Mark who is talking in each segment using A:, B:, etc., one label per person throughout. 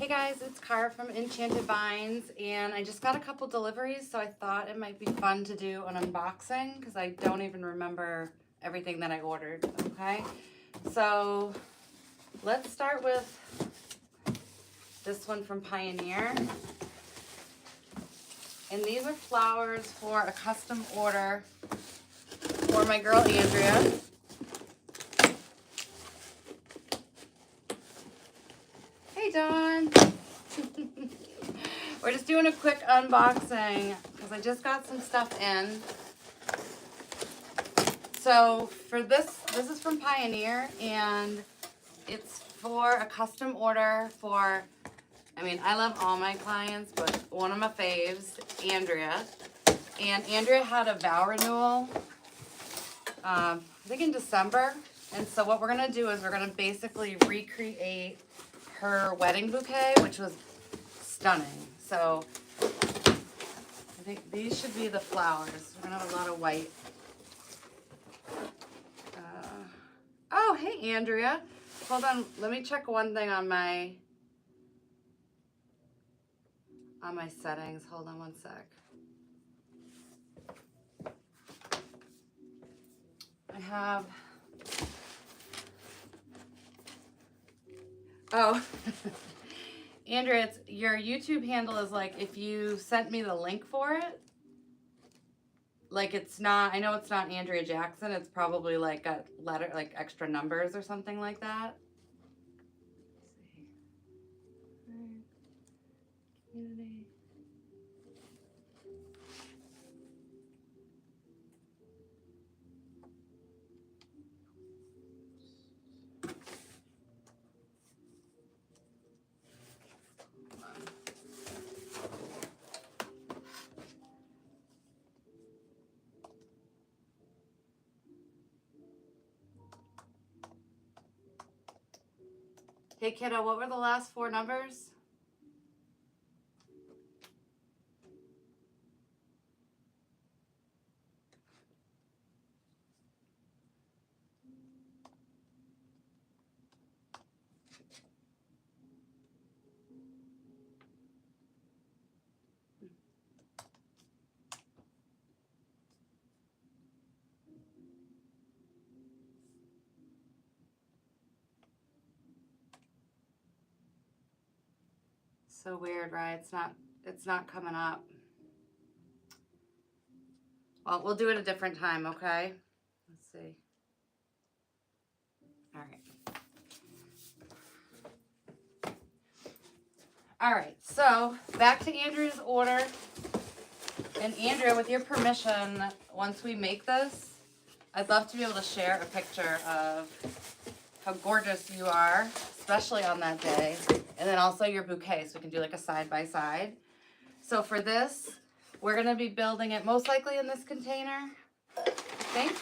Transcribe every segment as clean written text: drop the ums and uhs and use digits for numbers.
A: Hey guys, it's Cara from Enchanted Vines, and I just got a couple deliveries, so I thought it might be fun to do an unboxing because I don't even remember everything that I ordered, okay? So let's start with this one from Pioneer. And these are flowers for a custom order for my girl Andrea. Hey Dawn. We're just doing a quick unboxing because I just got some stuff in. So for this is from Pioneer, and it's for a custom order for, I mean, I love all my clients, but one of my faves, Andrea. And Andrea had a vow renewal, I think in December. And so what we're gonna do is we're gonna basically recreate her wedding bouquet, which was stunning. So I think these should be the flowers. We're gonna have a lot of white. Oh, hey Andrea. Hold on, let me check one thing on my settings. Hold on one sec. I have, oh, Andrea, it's, your YouTube handle is like, if you sent me the link for it, like it's not, I know it's not Andrea Jackson, it's probably like a letter, like extra numbers or something like that. Let's see. Community. Hey kiddo, what were the last four numbers? So weird, right? It's not coming up. Well, we'll do it a different time, okay? Let's see. All right. All right, so back to Andrea's order. And Andrea, with your permission, once we make this, I'd love to be able to share a picture of how gorgeous you are, especially on that day. And then also your bouquet, so we can do like a side by side. So for this, we're gonna be building it most likely in this container, I think.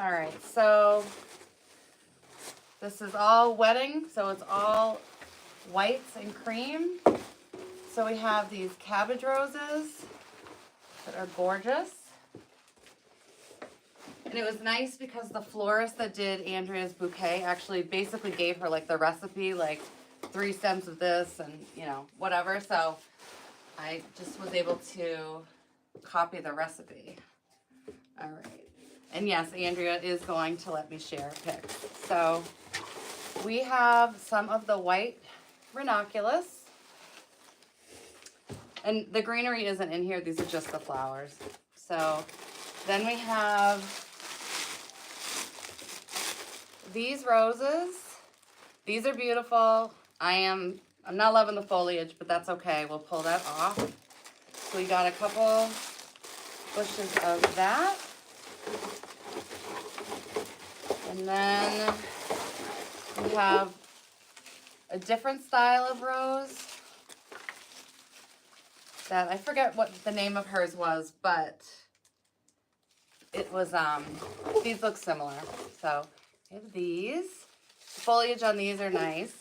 A: All right, so this is all wedding, so it's all whites and cream. So we have these cabbage roses that are gorgeous. And it was nice because the florist that did Andrea's bouquet actually basically gave her like the recipe, like 3 stems of this and, you know, whatever. So I just was able to copy the recipe. All right. And yes, Andrea is going to let me share pics. So we have some of the white ranunculus. And the greenery isn't in here. These are just the flowers. So then we have these roses. These are beautiful. I'm not loving the foliage, but that's okay. We'll pull that off. So we got a couple bushes of that. And then we have a different style of rose that I forget what the name of hers was, but it was, these look similar. So we have these. The foliage on these are nice.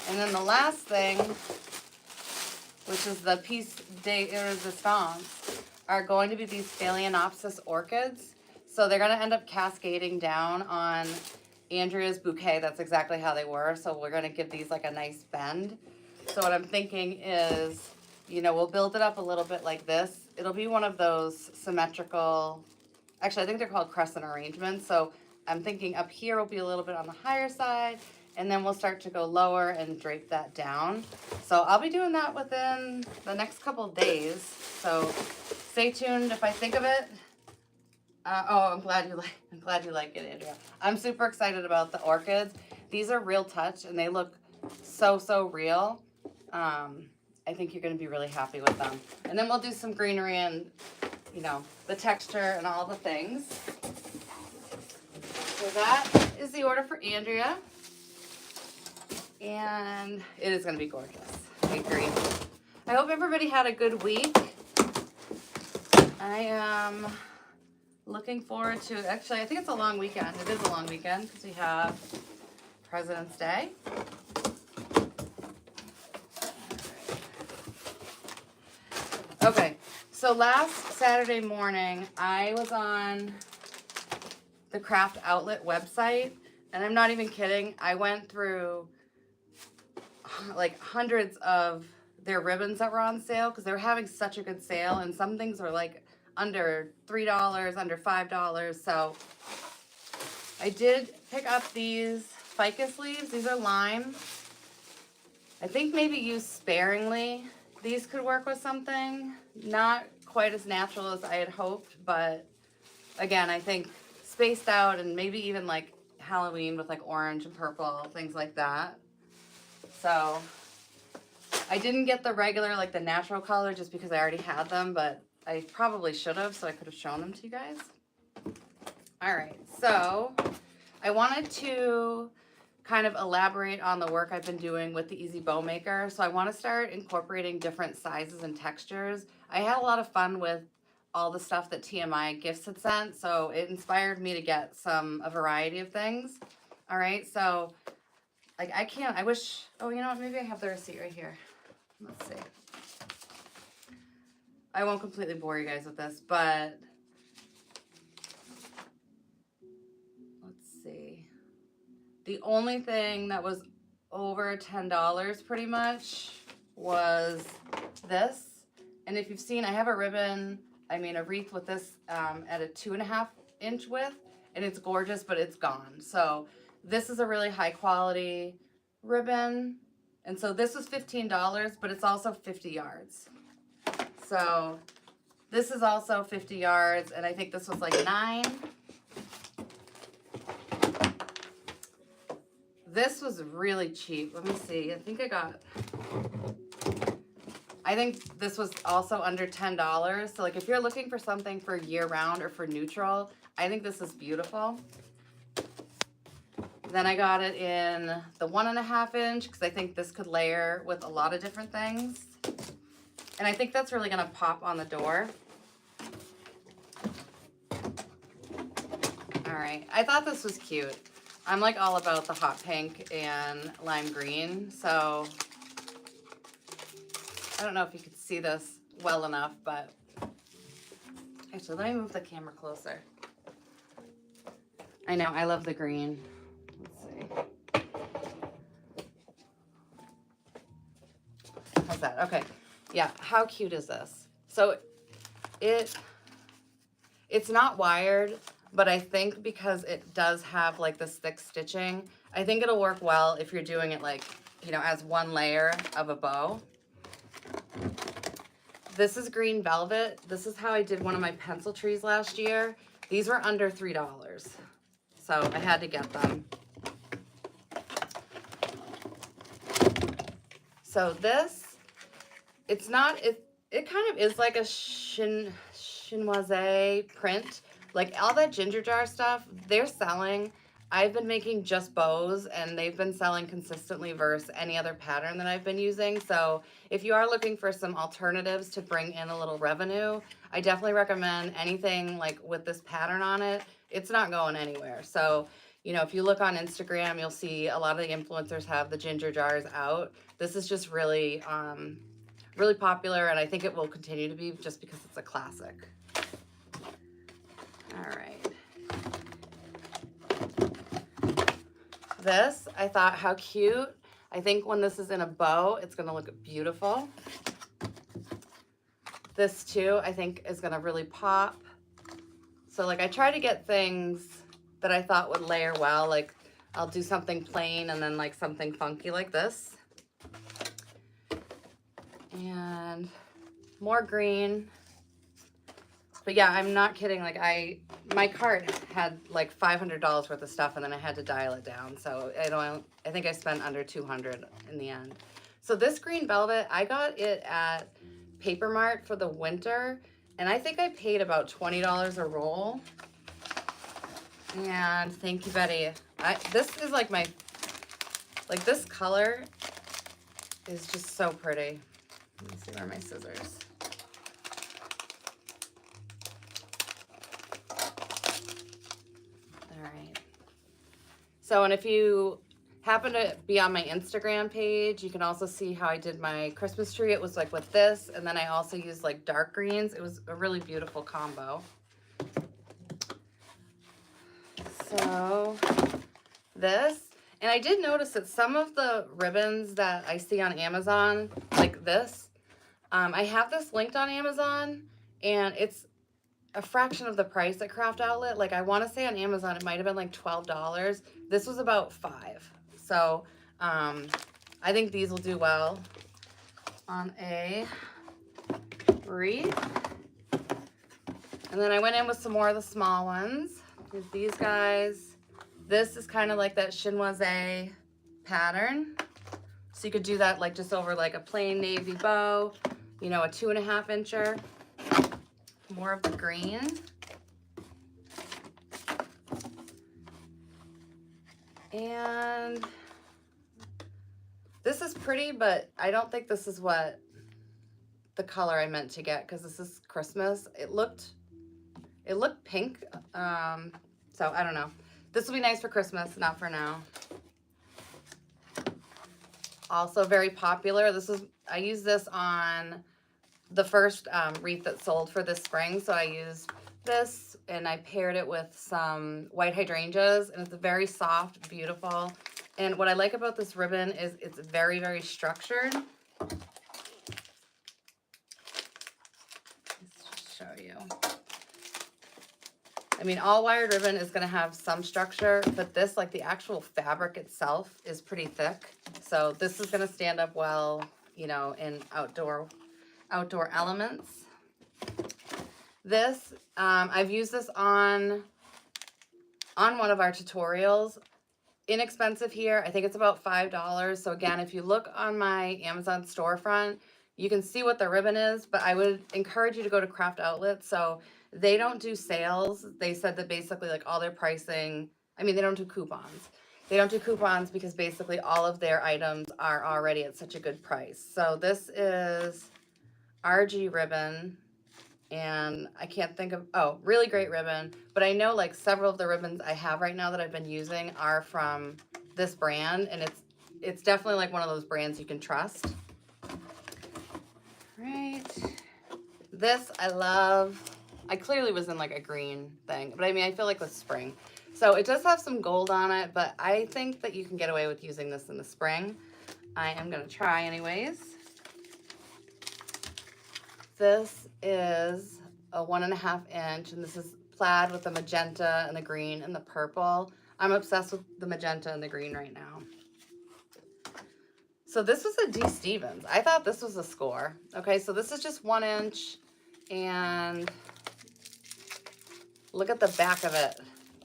A: And then the last thing, which is the piece de resistance, are going to be these Phalaenopsis orchids. So they're going to end up cascading down on Andrea's Bouquet, that's exactly how they were. So we're going to give these like a nice bend. So what I'm thinking is, you know, we'll build it up a little bit like this. It'll be one of those symmetrical, actually I think they're called crescent arrangements. So I'm thinking up here will be a little bit on the higher side, and then we'll start to go lower and drape that down. So I'll be doing that within the next couple of days. So stay tuned if I think of it. I'm glad you like it, Andrea. I'm super excited about the orchids. These are real touch and they look so real. I think you're going to be really happy with them. And then we'll do some greenery and, you know, the texture and all the things. So that is the order for Andrea. And it is going to be gorgeous. I agree. I hope everybody had a good week. I am looking forward to, actually, I think it's a long weekend. It is a long weekend because we have President's Day. Okay, so last Saturday morning, I was on the Craft Outlet website, and I'm not even kidding. I went through like hundreds of their ribbons that were on sale because they were having such a good sale, and some things were like under $3, under $5. So I did pick up these ficus leaves. These are lime. I think maybe used sparingly. These could work with something. Not quite as natural as I had hoped, but again, I think spaced out and maybe even like Halloween with like orange and purple, things like that. So I didn't get the regular, like the natural color just because I already had them, but I probably should have, so I could have shown them to you guys. All right, so I wanted to kind of elaborate on the work I've been doing with the Easy Bow Maker. So I want to start incorporating different sizes and textures. I had a lot of fun with all the stuff that TMI Gifts had sent, so it inspired me to get a variety of things. All right, so like I wish, oh, you know what, maybe I have the receipt right here. Let's see. I won't completely bore you guys with this, but let's see. The only thing that was over $10 pretty much was this. And if you've seen, I have a ribbon, a wreath with this at a 2.5 inch width, and it's gorgeous, but it's gone. So this is a really high quality ribbon. And so this was $15, but it's also 50 yards. So this is also 50 yards, and I think this was like 9. This was really cheap. Let me see. I think this was also under $10. So like if you're looking for something for year round or for neutral, I think this is beautiful. Then I got it in the 1.5 inch because I think this could layer with a lot of different things. And I think that's really gonna pop on the door. All right, I thought this was cute. I'm like all about the hot pink and lime green, so I don't know if you could see this well enough, but actually let me move the camera closer. I know, I love the green. Let's see. How's that? Okay, yeah, how cute is this? So it's not wired, but I think because it does have like this thick stitching, I think it'll work well if you're doing it like, you know, as one layer of a bow. This is green velvet. This is how I did one of my pencil trees last year. These were under $3, so I had to get them. So this, it's not, it kind of is like a chinoise print. Like all that ginger jar stuff, they're selling. I've been making just bows and they've been selling consistently versus any other pattern that I've been using. So if you are looking for some alternatives to bring in a little revenue, I definitely recommend anything like with this pattern on it. It's not going anywhere. So, you know, if you look on Instagram, you'll see a lot of the influencers have the ginger jars out. This is just really, really popular, and I think it will continue to be just because it's a classic. All right. This, I thought, how cute. I think when this is in a bow, it's gonna look beautiful. This too, I think is gonna really pop. So like I try to get things that I thought would layer well, like I'll do something plain and then like something funky like this. And more green. But yeah, I'm not kidding. Like my cart had like $500 worth of stuff and then I had to dial it down. So I think I spent under 200 in the end. So this green velvet, I got it at Paper Mart for the winter. And I think I paid about $20 a roll. And thank you, Betty. This is like this color is just so pretty. Let me see where are my scissors. All right. So, and if you happen to be on my Instagram page, you can also see how I did my Christmas tree. It was like with this, and then I also used like dark greens. It was a really beautiful combo. So this, and I did notice that some of the ribbons that I see on Amazon, like this, I have this linked on Amazon, and it's a fraction of the price at Craft Outlet. Like I want to say on Amazon, it might have been like $12. This was about $5. So I think these will do well on a wreath. And then I went in with some more of the small ones. Here's these guys. This is kind of like that chinoise pattern. So you could do that like just over like a plain navy bow, you know, a 2.5 incher. More of the green. And this is pretty, but I don't think this is what the color I meant to get because this is Christmas. It looked pink. So I don't know. This will be nice for Christmas, not for now. Also very popular. I used this on the first wreath that sold for this spring. So I used this and I paired it with some white hydrangeas, and it's very soft, beautiful. And what I like about this ribbon is it's very, very structured. Let's just show you. I mean, all wired ribbon is going to have some structure, but this, like the actual fabric itself, is pretty thick. So this is going to stand up well, you know, in outdoor elements. This, I've used this on one of our tutorials. Inexpensive here. I think it's about $5. So again, if you look on my Amazon storefront, you can see what the ribbon is, but I would encourage you to go to Craft Outlet. So they don't do sales. They said that basically like all their pricing, I mean, they don't do coupons. They don't do coupons because basically all of their items are already at such a good price. So this is RG ribbon, and I can't think of, oh, really great ribbon. But I know like several of the ribbons I have right now that I've been using are from this brand, and it's definitely like one of those brands you can trust. Right. This I love. I clearly was in like a green thing, but I mean, I feel like with spring. So it does have some gold on it, but I think that you can get away with using this in the spring. I am going to try anyways. This is a 1.5 inch, and this is plaid with the magenta and the green and the purple. I'm obsessed with the magenta and the green right now. So this was a D. Stevens. I thought this was a score. Okay, so this is just 1 inch, and look at the back of it.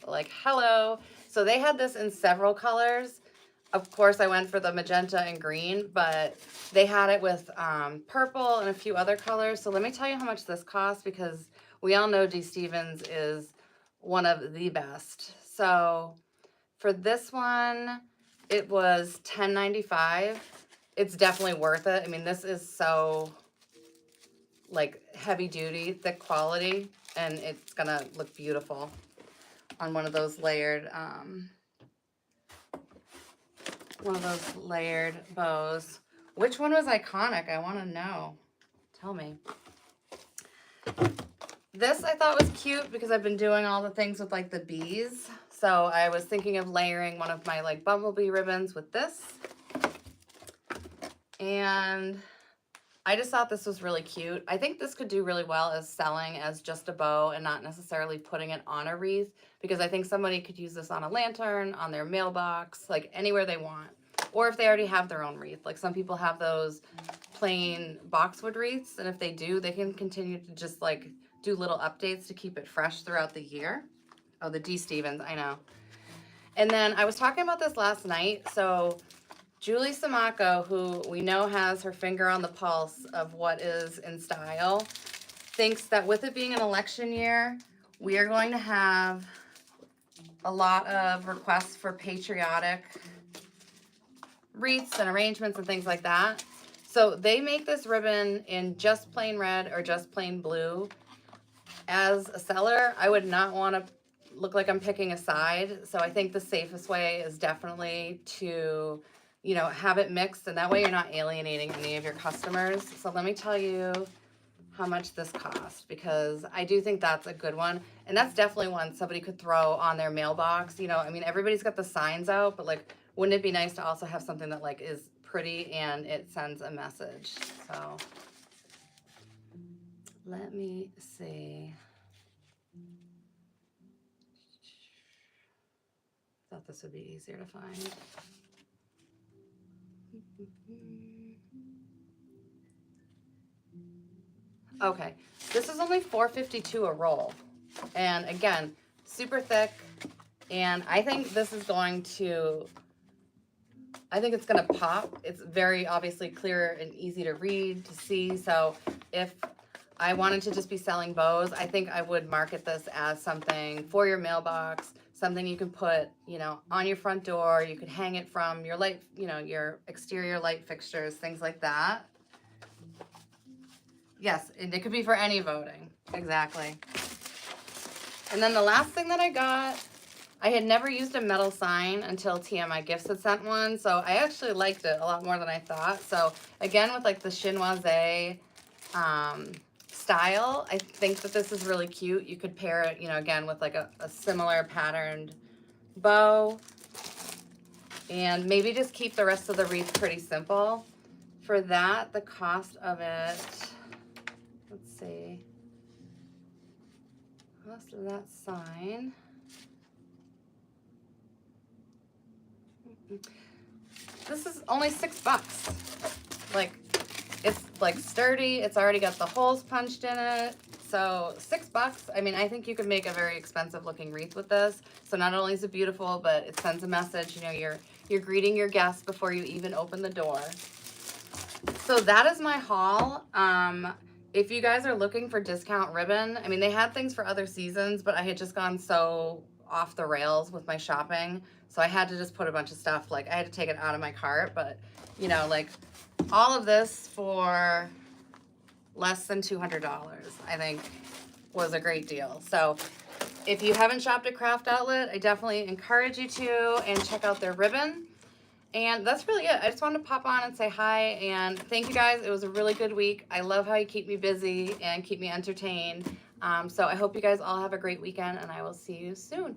A: Like, hello. So they had this in several colors. Of course, I went for the magenta and green, but they had it with purple and a few other colors. So let me tell you how much this costs, because we all know D. Stevens is one of the best. So for this one, it was $10.95. It's definitely worth it. I mean, this is so like heavy duty, thick quality, and it's gonna look beautiful on one of those layered bows. Which one was iconic? I want to know. Tell me. This I thought was cute because I've been doing all the things with like the bees. So I was thinking of layering one of my like bumblebee ribbons with this. And I just thought this was really cute. I think this could do really well as selling as just a bow and not necessarily putting it on a wreath, because I think somebody could use this on a lantern, on their mailbox, like anywhere they want. Or if they already have their own wreath. Like some people have those plain boxwood wreaths, and if they do, they can continue to just like do little updates to keep it fresh throughout the year. Oh, the D. Stevens, I know. And then I was talking about this last night. So Julie Samaco, who we know has her finger on the pulse of what is in style, thinks that with it being an election year, we are going to have a lot of requests for patriotic wreaths and arrangements and things like that. So they make this ribbon in just plain red or just plain blue. As a seller, I would not want to look like I'm picking a side. So I think the safest way is definitely to, you know, have it mixed, and that way you're not alienating any of your customers. So let me tell you how much this cost, because I do think that's a good one. And that's definitely one somebody could throw on their mailbox. You know, I mean, everybody's got the signs out, but like, wouldn't it be nice to also have something that like is pretty and it sends a message? So let me see. Thought this would be easier to find. Okay, this is only $4.52 a roll, and again, super thick. And I think this is going to, I think it's going to pop. It's very obviously clear and easy to read, to see. So if I wanted to just be selling bows, I think I would market this as something for your mailbox, something you can put, you know, on your front door. You could hang it from your light, you know, your exterior light fixtures, things like that. Yes, and it could be for any voting. Exactly. And then the last thing that I got, I had never used a metal sign until TMI Gifts had sent one. So I actually liked it a lot more than I thought. So again, with like the chinoise style, I think that this is really cute. You could pair it, you know, again, with like a similar patterned bow. And maybe just keep the rest of the wreath pretty simple. For that, the cost of it, let's see, cost of that sign. This is only $6. Like, it's like sturdy. It's already got the holes punched in it. So $6. I mean, I think you could make a very expensive looking wreath with this. So not only is it beautiful, but it sends a message. You know, you're greeting your guests before you even open the door. So that is my haul. If you guys are looking for discount ribbon, I mean, they had things for other seasons, but I had just gone so off the rails with my shopping. So I had to just put a bunch of stuff, like I had to take it out of my cart, but you know, like all of this for less than $200, I think was a great deal. So if you haven't shopped at Craft Outlet, I definitely encourage you to, and check out their ribbon. And that's really it. I just wanted to pop on and say hi, and thank you guys. It was a really good week. I love how you keep me busy and keep me entertained. So I hope you guys all have a great weekend, and I will see you soon.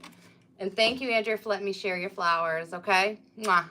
A: And thank you, Andrea, for letting me share your flowers, okay? Mwah.